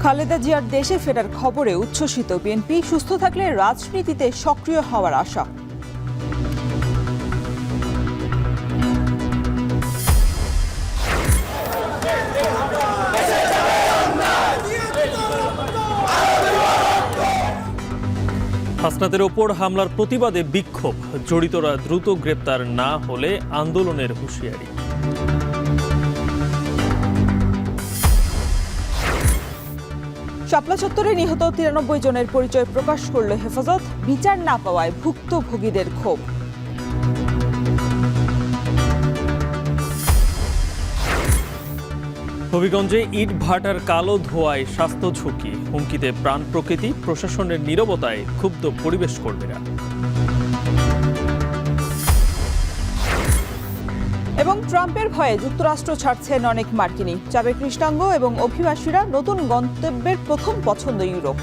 খালেদা জিয়ার দেশে ফেরার খবরে উচ্ছ্বসিত বিএনপি। সুস্থ থাকলে রাজনীতিতে সক্রিয় হওয়ার আশা। হাসনাতের ওপর হামলার প্রতিবাদে বিক্ষোভ, জড়িতরা দ্রুত গ্রেপ্তার না হলে আন্দোলনের হুঁশিয়ারি। শাপলা চত্বরে নিহত 93 জনের পরিচয় প্রকাশ করল হেফাজত। বিচার না পাওয়ায় ভুক্তভোগীদের ক্ষোভ। হবিগঞ্জে ইট ভাটার কালো ধোঁয়ায় স্বাস্থ্য ঝুঁকি, হুমকিতে প্রাণ প্রকৃতি, প্রশাসনের নীরবতায় ক্ষুব্ধ পরিবেশ কর্মীরা। এবং ট্রাম্পের ভয়ে যুক্তরাষ্ট্র ছাড়ছেন অনেক মার্কিনী। যাবে কৃষ্ণাঙ্গ এবং অভিবাসীরা, নতুন গন্তব্যের প্রথম পছন্দ ইউরোপ।